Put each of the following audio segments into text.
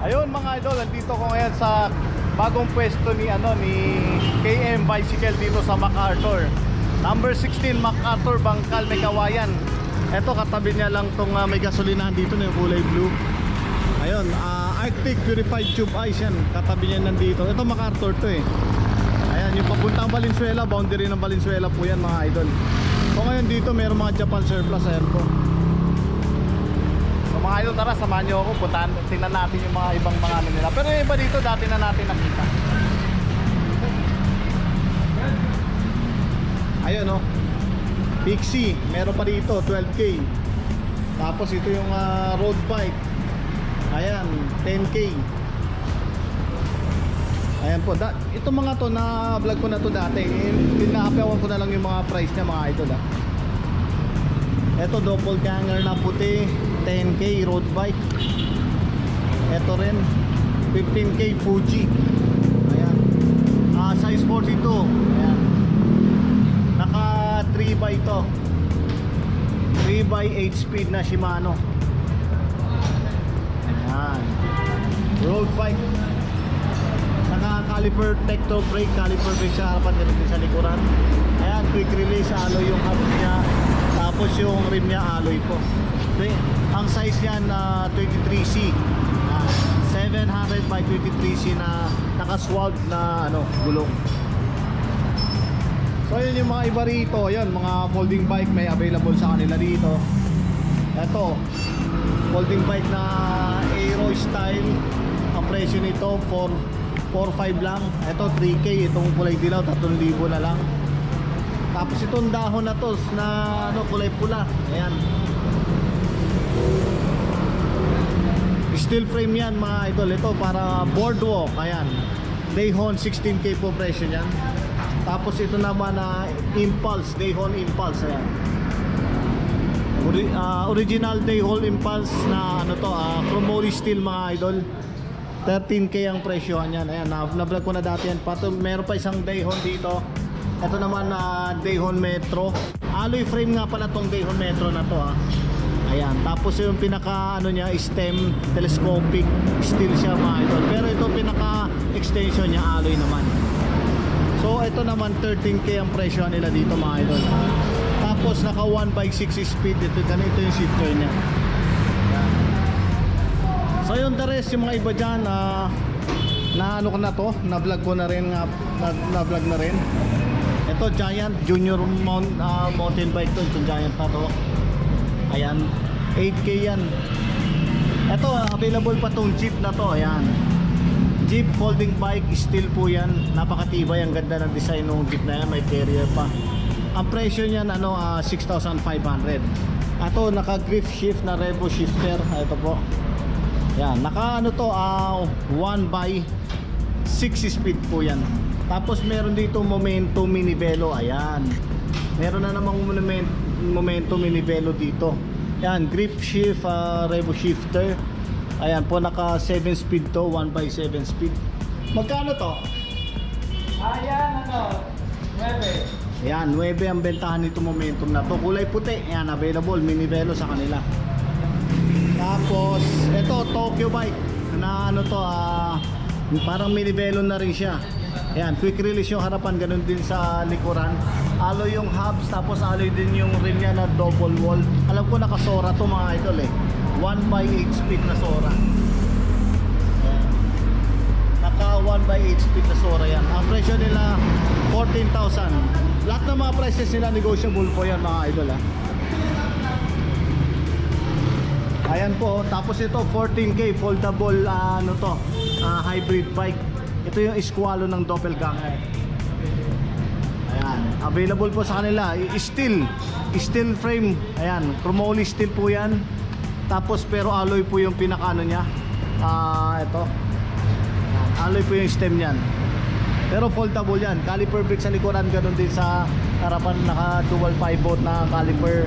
Ayun mga idol, nandito ko ngayon sa bagong pwesto ni KM Bicycle dito sa MacArthur. Number 16 MacArthur, Bangkal, Megawayan. Ito katabi niya lang tong may gasolinahan dito na yung kulay blue. Ayun, Arctic Purified Tube Ice yan. Katabi niya nandito. Ito MacArthur to eh. Ayan, yung papuntang Valenzuela, boundary ng Valenzuela po yan mga idol. So ngayon dito meron mga Japan surplus. Ayan po. So mga idol, tara samahan nyo ako. Puntahan, tingnan natin yung mga ibang mga ano nila. Pero yung iba dito dati na natin nakita. Ayun o, Pixie, meron pa dito 12K. Tapos ito yung road bike. Ayan, 10K. Ayan po, ito mga to na vlog ko na to dati. Pinaapawan ko na lang yung mga price niya mga idol ha. Ito doppelganger na puti, 10K road bike. Ito rin 15K Fuji. Ayan, size 42. Ayan, naka 3x to, 3x 8 speed na Shimano. Ayan, road bike. Naka caliper tecto brake, caliper brake sa harapan, ganun din sa likuran. Ayan, quick release alloy yung hubs niya. Tapos yung rim niya alloy po. Okay. Ang size niyan 23C, 700 by 23C na naka-swab na gulong. So yun yung mga iba rito. Yun, mga folding bike may available sa kanila dito. Ito, folding bike na Aero style. Ang presyo nito 4.5 lang. Ito 3K, itong kulay dilaw 3,000 na lang. Tapos itong dahon na to na kulay pula. Ayan, steel frame yan mga idol. Ito para boardwalk. Ayan, Dayhon 16K po presyo yan. Tapos ito naman na Impulse, Dayhon Impulse. Ayan, original Dayhon Impulse na chromoly steel mga idol. 13K ang presyo yan. Ayan, na-vlog ko na dati yan. Meron pa isang Dayhon dito. Ito naman Dayhon Metro. Alloy frame nga pala tong Dayhon Metro na to Ayan, tapos yung pinaka niya stem telescopic steel siya mga idol. Pero ito pinaka extension niya alloy naman. So ito naman 13K ang presyo nila dito mga idol. Tapos naka 1x6 speed. Ito ganito yung shifter niya. Ayan. So yung the rest, yung mga iba dyan na ko na to, na vlog ko na rin, na vlog na rin. Ito Giant Junior mountain bike to. Ito Giant na to. Ayan, 8K yan. Ito available pa tong Jeep na to. Ayan, Jeep folding bike, steel po yan. Napakatibay, ang ganda ng design ng Jeep na yan. May carrier pa. Ang presyo niyan 6,500. Ito naka grip shift na revo shifter. Ito po. Yan, naka 1x6 speed po yan. Tapos meron dito Momento Mini Velo. Ayan, meron na namang Momento Mini Velo dito. Ayan, grip shift, revo shifter. Ayan po, naka 7 speed to, 1x7 speed. Magkano to? Ayan, 9. Ayan, 9 ang bentahan nito Momentum na to. Kulay puti. Ayan, available Mini Velo sa kanila. Tapos ito Tokyo bike na parang Mini Velo na rin siya. Ayan, quick release yung harapan, ganun din sa likuran. Alloy yung hubs, tapos alloy din yung rim niya na double wall. Alam ko naka-Sora to mga idol 1x8 speed na Sora. Ayan, naka 1x8 speed na Sora yan. Ang presyo nila 14,000. Lahat ng mga prices nila negotiable po yan mga idol Ayan po, tapos ito 14K foldable ano to, hybrid bike. Ito yung Squalo ng Doppelganger. Ayan, available po sa kanila. Steel frame. Ayan, chromoly steel po yan. Tapos pero alloy po yung pinaka ano niya. Ito. Alloy po yung stem niyan. Pero foldable yan. Caliper brake sa likuran, ganun din sa harapan, naka dual pivot na caliper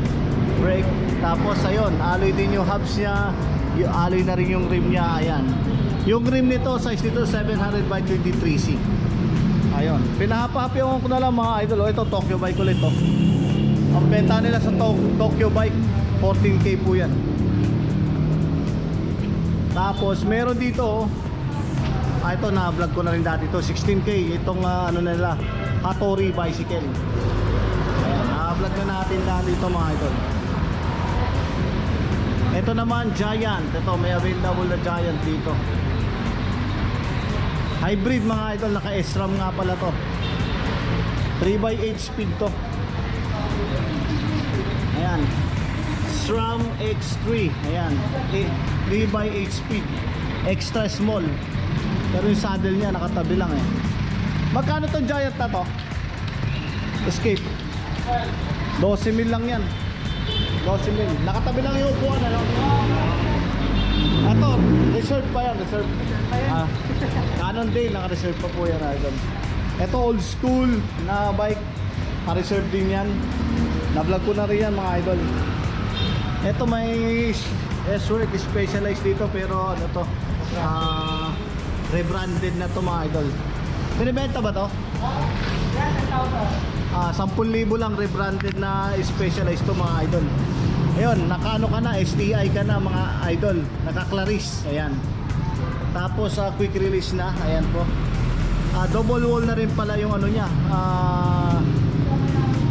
brake. Tapos ayun, alloy din yung hubs niya. Yung alloy na rin yung rim niya. Ayan. Yung rim nito, size nito 700 by 23C. Ayun. Pinahapahapyawan ko na lang mga idol. Ito Tokyo bike ulit to. Ang benta nila sa Tokyo bike 14K po yan. Tapos meron dito ito na vlog ko na rin dati to, 16K itong ano nila, Hattori bicycle. Ayan, na-vlog na natin dati ito mga idol. Ito naman Giant. Ito may available na Giant dito. Hybrid mga idol, naka SRAM nga pala to. 3x8 speed to. Ayan, SRAM X3. Ayan, 3x8 speed, extra small. Pero yung saddle niya nakatabi lang eh. Magkano tong Giant na to? Escape 12,000 lang yan. 12,000. Nakatabi lang yung upuan ano? Ito, reserve pa yan, reserve. Canon din, naka-reserve pa po yan idol. Ito old school na bike, naka-reserve din yan. Na-vlog ko na rin yan mga idol. Ito may S-Work specialized dito pero ano to, rebranded na to mga idol. Binibenta ba to? 10,000 lang, rebranded na specialized to mga idol. Ayun, nakaano ka na, STI ka na mga idol, naka-Claris. Ayan. Tapos quick release na, ayan po. Double wall na rin pala yung ano niya.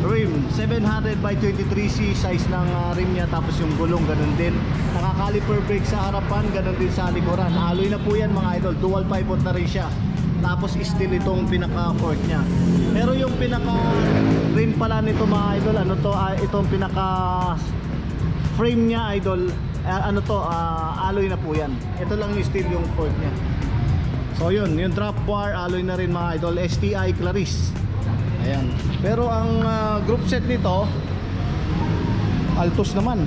Rim 700 by 23C size ng rim niya. Tapos yung gulong ganun din. Naka-caliper brake sa harapan, ganun din sa likuran. Alloy na po yan mga idol, dual pivot na rin siya. Tapos steel itong pinaka-fork niya. Pero yung pinaka-rim pala nito mga idol, ano to, itong pinaka-frame niya idol, ano to, alloy na po yan. Ito lang yung steel yung fork niya. So yun, yung drop bar, alloy na rin mga idol, STI Claris. Ayan. Pero ang group set nito Altus naman.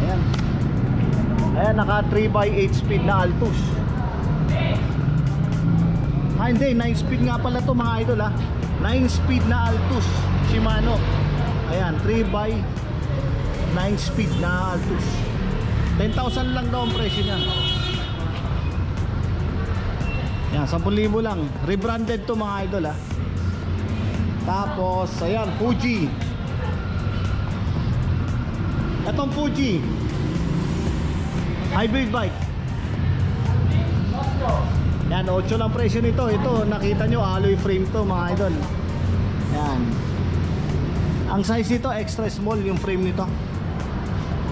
Ayan. Ayan, naka 3x8 speed na Altus. Hindi, 9 speed nga pala to mga idol 9 speed na Altus Shimano. Ayan, 3x9 speed na Altus. 10,000 lang daw ang presyo niyan. Yan, 10,000 lang. Rebranded to mga idol Tapos, ayan, Fuji. Itong Fuji hybrid bike. Yan, 8 lang presyo nito. Ito, nakita nyo, alloy frame to mga idol. Yan. Ang size nito, extra small yung frame nito.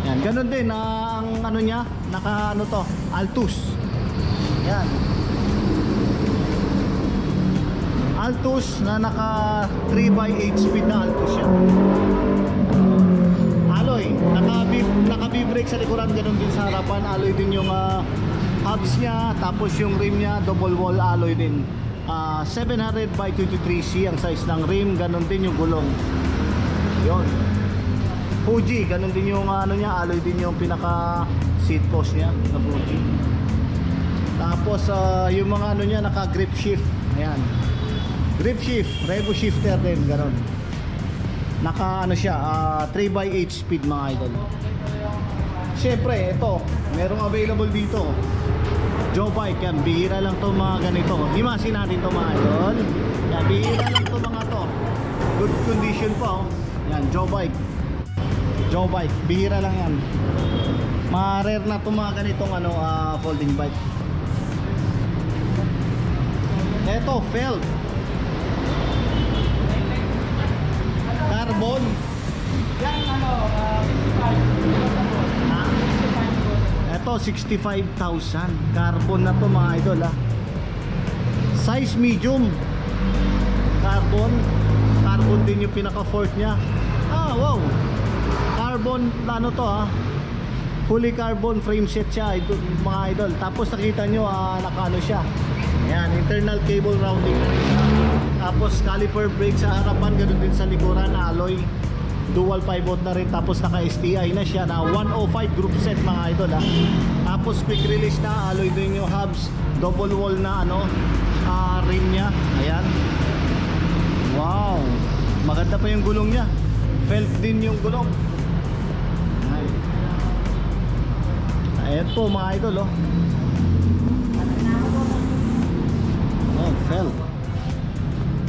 Yan, ganun din ang ano niya, naka ano to, Altus. Yan. Altus na naka 3x8 speed na Altus yan. Alloy, naka B-brake sa likuran, ganun din sa harapan. Alloy din yung hubs niya, tapos yung rim niya double wall alloy din. 700 by 23C ang size ng rim, ganun din yung gulong. Yon. Fuji, ganun din yung ano niya, alloy din yung pinaka seat post niya na Fuji. Tapos yung mga ano niya, naka grip shift. Ayan. Grip shift, revo shifter din, ganun. Naka ano siya, 3x8 speed mga idol. Siyempre, ito, merong available dito. Joe Bike, yan, bihira lang to mga ganito. Himasin natin to mga idol. Yan, bihira lang to mga to. Good condition pa Yan, Joe Bike. Joe Bike, bihira lang yan. Rare na to mga ganitong ano, folding bike. Ito, felt. Carbon. Yan ano, Ito 65,000. Carbon na to mga idol Size medium. Carbon. Carbon din yung pinaka fork niya. Wow. Carbon ano to fully carbon frame set siya ito, mga idol. Tapos nakita nyo nakaano siya. Ayan, internal cable rounding. Tapos caliper brake sa harapan, ganoon din sa likuran, alloy. Dual pivot na rin, tapos naka STI na siya na 105 group set mga idol ha. Tapos quick release na, alloy din yung hubs, double wall na rim niya. Ayan. Wow. Maganda pa yung gulong niya. Felt din yung gulong. Ayan po mga idol oh. Oh, felt.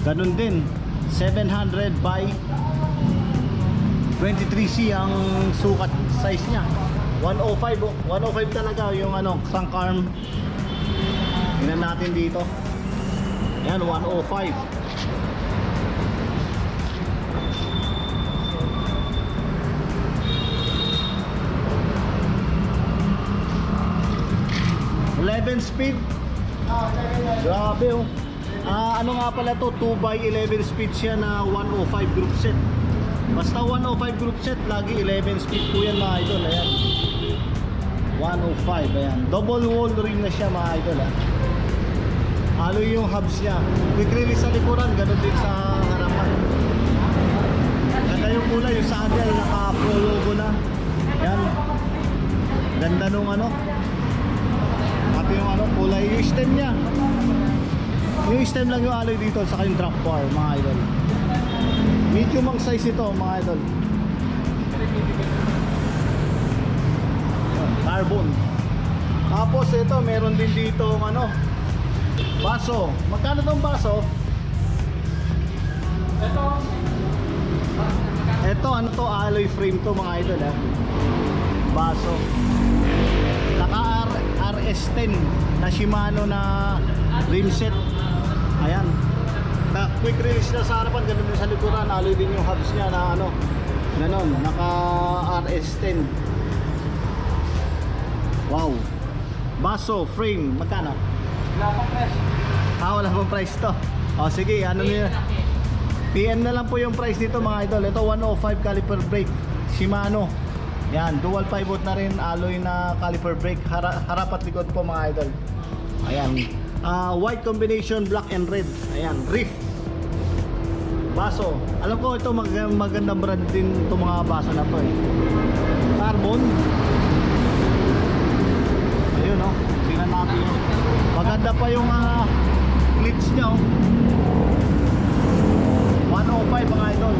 Ganun din. 700 by 23C ang sukat size niya. 105 oh. 105 talaga yung crank arm. Tingnan natin dito. Ayan, 105. Speed. Grabe oh. Ano nga pala to, 2x11 speed siya na 105 group set. Basta 105 group set, lagi 11 speed po yan mga idol. Ayan, 105. Ayan, double wall rim na siya mga idol ha. Alloy yung hubs niya. Quick release sa likuran, ganun din sa harapan. Ganda yung kulay, yung saddle naka-pro logo na. Ayan, ganda nung pati yung kulay, yung stem niya. Yung stem lang yung alloy dito, saka yung drop bar mga idol. Medium ang size ito mga idol. Carbon. Tapos ito, meron din dito baso. Magkano tong baso? Ito alloy frame to mga idol ha. Baso. Naka RS10 na Shimano na rim set. Ayan. Quick release na sa harapan, ganun din sa likuran. Alloy din yung hubs niya na ganon, naka RS10. Wow. Baso frame, magkano? Wala pang price. Wala pang price to. O sige, niya? PM na lang po yung price dito mga idol. Ito 105 caliper brake Shimano. Yan, dual pivot na rin, alloy na caliper brake, harap at likod po mga idol. Ayan, white combination, black and red. Ayan, reef. Baso. Alam ko ito magandang brand din itong mga baso na to eh. Carbon. Ayun oh, tingnan natin yun. Maganda pa yung glitch nya oh. 105 mga idol.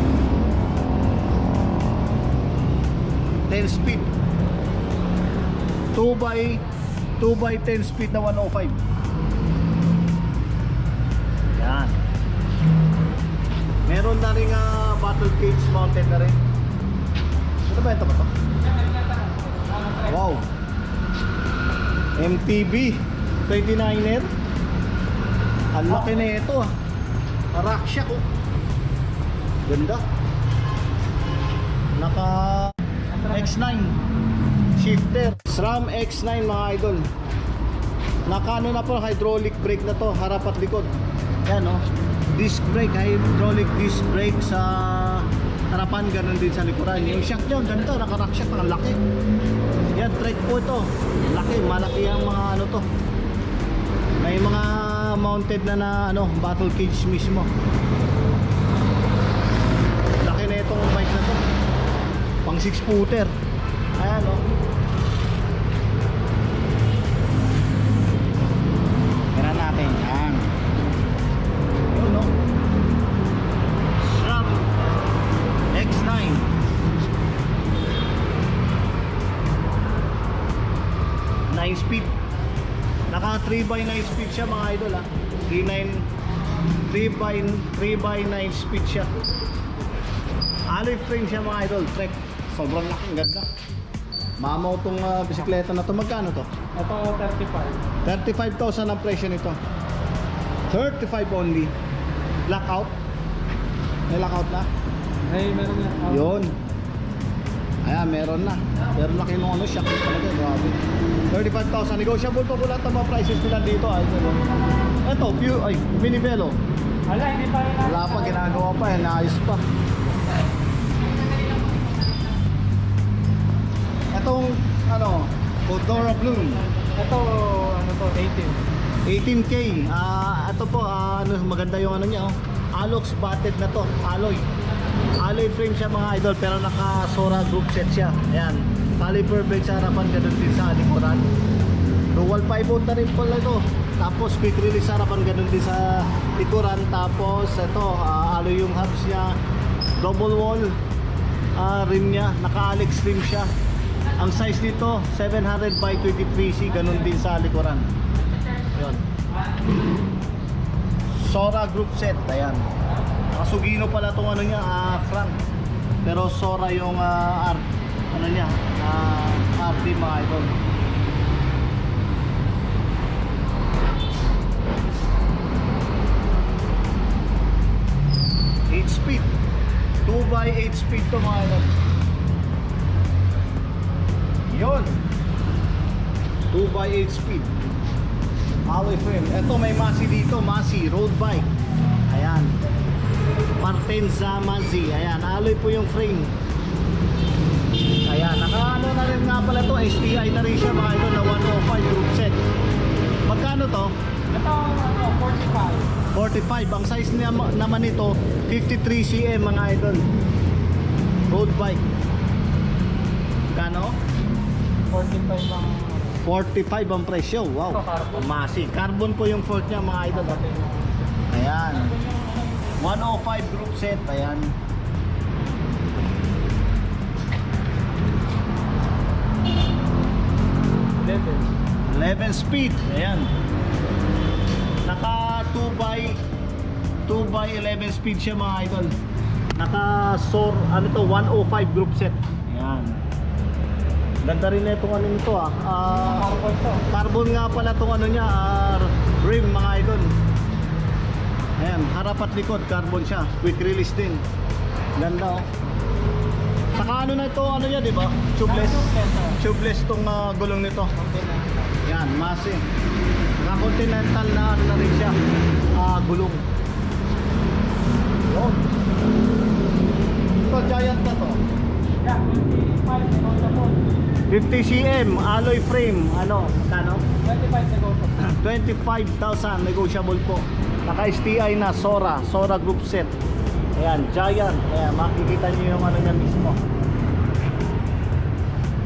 10 speed 2x10 speed na 105. Yan. Meron na rin battle cage mounted na rin. Ito ba ito? Wow, MTB 29er. Ang laki na ito rock shock oh. Ganda. Naka X9 shifter, SRAM X9 mga idol. Nakano na po, hydraulic brake na to, harap at likod. Yan oh, disc brake, hydraulic disc brake sa harapan, ganun din sa likuran. Yung shock nyo, ganito, naka-rock shock, ang laki. Yan, trek po ito, laki, malaki ang mga to. May mga mounted na battle cage mismo. Laki na itong bike na to, pang 6 footer. Ayan o. Tira natin. Ayan. Yun o. SRAM X9. 9 speed. Naka 3x9 speed siya mga idol ha. 3x9 speed siya. Alloy frame siya mga idol. Trek. Sobrang laking ganda. Mamaw tong bisikleta na to. Magkano to? Ito 35. 35,000 ang presyo nito. 35 only. Lockout. May lockout na? Ay, meron yan. Yun. Ayan, meron na. Pero laki nung shock talaga. Grabe. 35,000. Negotiable pa po lahat ng mga prices nila dito. Ito, mini velo. Wala, hindi pa rin. Wala pa, ginagawa pa. Naayos pa. Itong ano, Cordura Bloom. Ito, ano to, 18. 18K. Ito po, ano, maganda yung ano niya, oh. Alox batted na to, alloy. Alloy frame siya mga idol, pero naka Sora group set siya. Ayan. Caliper brake sa harapan, ganun din sa likuran. Dual 5-volt na rin pala ito. Tapos quick release sa harapan, ganun din sa likuran. Tapos ito, alloy yung hubs niya. Double wall rim niya, naka Alex rim siya. Ang size nito 700 by 23C, ganun din sa likuran. Yun. Sora group set, ayan. Nakasugino pala tong ano niya, crank. Pero Sora yung ano niya, RD mga idol. Eight speed, 2x8 speed to mga idol. Yun, 2x8 speed. Alloy frame. Ito may Masi dito, Masi road bike. Ayan. Partenza Masi. Ayan, alloy po yung frame. Ayan, naka-ano na rin nga pala to, STI na rin siya mga idol na 105 group set. Magkano to? Ito, ano, 45. 45. Ang size niya naman nito 53 cm mga idol. Road bike. Kano? 45 ang 45 ang presyo. Wow. Ito, carbon. Masi. Carbon po yung fault niya mga idol. Ayan. 105 group set. Ayan. level. 11 speed. Ayan. Naka 2x11 speed siya mga idol. Naka SOR ano to 105 group set. Ayan. Ganda rin na itong ano nito Carbon to. Carbon nga pala itong ano niya, rim mga idol. Ayan, harap at likod carbon siya. Quick release din. Ganda oh. Saka ano na ito, ano yan, di ba? Tubeless. Tubeless tong gulong nito. Yan, Masi. Naka-continental na ano na rin siya. Gulong. Yun. Ito, giant na to. Yeah, 25 negotiable. 50 cm, alloy frame. Ano? Kano? 25 negotiable. 25,000 negotiable po. Naka-STI na Sora group set. Ayan, giant. Ayan, makikita nyo yung ano niya mismo.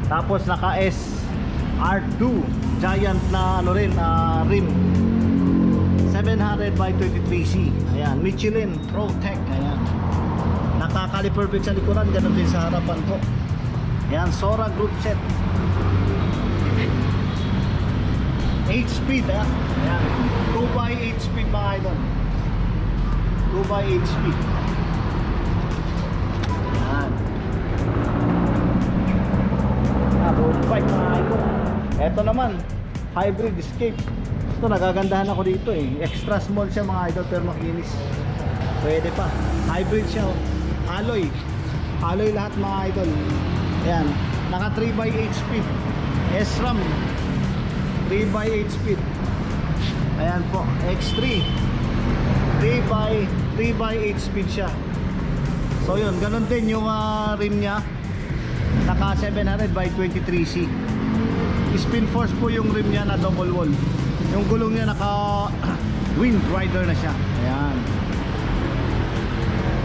Tapos naka SR2 giant na ano rin, rim. 700 by 23C. Ayan, Michelin Pro Tech. Ayan. Naka-caliper brake sa likuran, ganun din sa harapan po. Ayan, Sora group set. 8 speed ha. Ayan. 2x8 speed mga idol. 2x8 speed. Ayan. Road bike mga idol. Eto naman, hybrid escape. Ito nagagandahan ako dito eh. Extra small siya mga idol pero makinis. Pwede pa. Hybrid siya oh. Alloy. Alloy lahat mga idol. Ayan. Naka 3x8 speed. SRAM 3x8 speed. Ayan po, X3 3x8 speed siya. So yun, ganun din yung rim nya. Naka 700 by 23C. Spin force po yung rim nya na double wall. Yung gulong nya naka wind rider na siya. Ayan.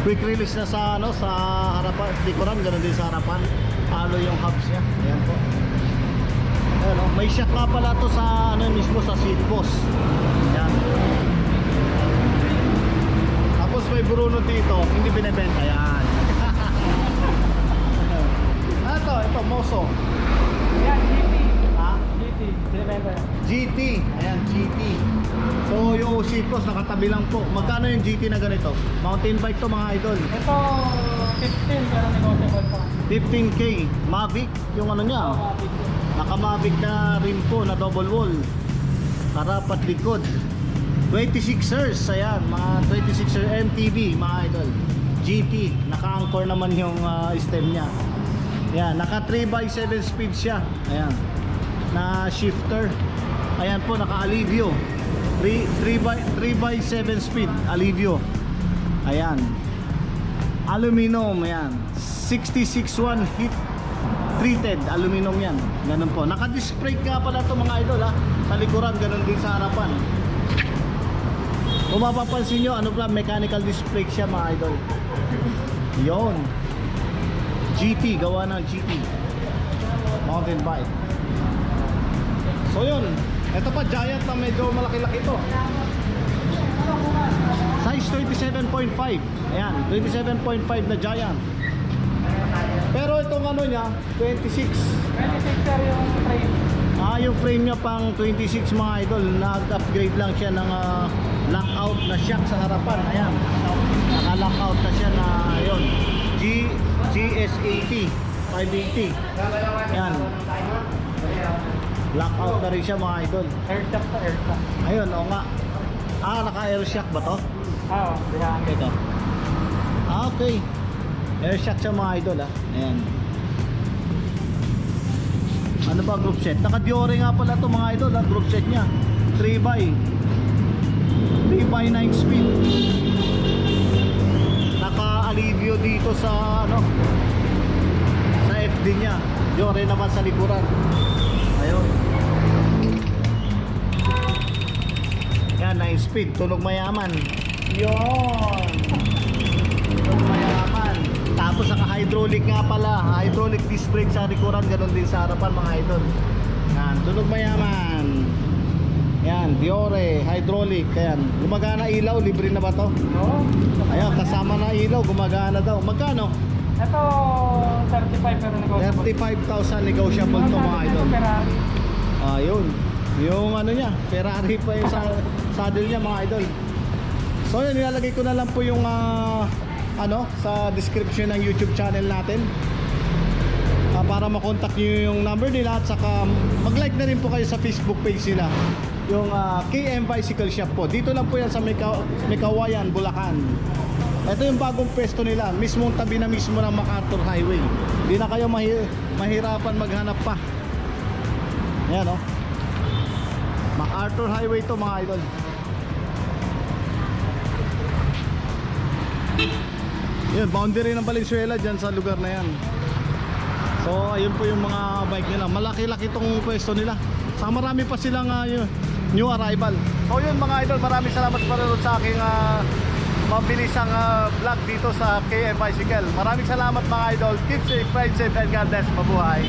Quick release na sa ano, sa harapan, likuran, ganun din sa harapan. Halo yung hubs nya. Ayan po. Ayan, oh. May shock nga pala to sa ano mismo sa seat post. Ayan. Tapos may Bruno dito, hindi binebenta. Ayan. Ito Moso. Yan, GT. Ha? GT. Remember. GT. Ayan, GT. So yung seat post nakatabi lang po. Magkano yung GT na ganito? Mountain bike to mga idol. Ito, 15 pero negotiable pa. 15K. Mavic, yung ano niya. Naka-Mavic na rim po na double wall. Harap at likod. 26ers, ayan, mga 26er MTB mga idol. GT, naka-anchor naman yung stem niya. Ayan, naka 3x7 speed siya. Ayan, na shifter. Ayan po, naka-Alivio 3x7 speed, Alivio. Ayan, aluminum, ayan, 66.1 heat treated, aluminum yan. Ganun po. Naka-disc brake nga pala ito mga idol ha. Sa likuran, ganun din sa harapan. Kung mapapansin nyo, ano pala, mechanical disc brake siya mga idol. Yon. GT, gawa ng GT. Mountain bike. So yun. Ito pa, Giant na medyo malaki-laki ito. Size 27.5. Ayan, 27.5 na Giant. Pero itong ano niya, 26. 26 sir yung frame. Yung frame niya pang 26 mga idol. Nag-upgrade lang siya ng lockout na shock sa harapan. Ayan. Naka-lockout na siya na yun. GS80 580. Ayan. Lockout na rin siya mga idol. Air shock to air shock. Ayun, o nga. Naka-air shock ba to? Oo, yan. Ito. Okay. Air shock siya mga idol Ayan. Ano ba group set? Naka-Diore nga pala to mga idol group set niya. 3x 9 speed. Naka-alivio dito sa ano, sa FD niya. Diore naman sa likuran. Ayun. Yan, 9 speed, tunog mayaman. Yon. Tunog mayaman. Tapos naka-hydraulic nga pala. Hydraulic disc brake sa likuran, ganun din sa harapan mga idol. Yan, tunog mayaman. Yan, Diore, hydraulic. Ayan, gumagana ilaw, libre na ba to? Oo. Ayan, kasama na ilaw, gumagana daw. Magkano? Ito, 35 pero negotiable. 35,000 negotiable to mga idol. Ferrari. Ayun. Yung ano niya, Ferrari pa yung saddle niya mga idol. So yun, nilalagay ko na lang po yung ano sa description ng YouTube channel natin. Para makontak niyo yung number nila at saka mag-like na rin po kayo sa Facebook page nila. Yung KM Bicycle Shop po. Dito lang po yan sa Mekawayan, Bulacan. Ito yung bagong pwesto nila, mismong tabi na mismo ng MacArthur Highway. Hindi na kayo mahirapan maghanap pa. Ayan o. MacArthur Highway to mga idol. Yun, boundary ng Valenzuela dyan sa lugar na yan. So ayun po yung mga bike nila. Malaki-laki itong pwesto nila. Saka marami pa silang new arrival. So yun mga idol, maraming salamat pa rin sa aking mabilisang vlog dito sa KM Bicycle. Maraming salamat mga idol. Keep safe, ride safe, and God bless. Mabuhay.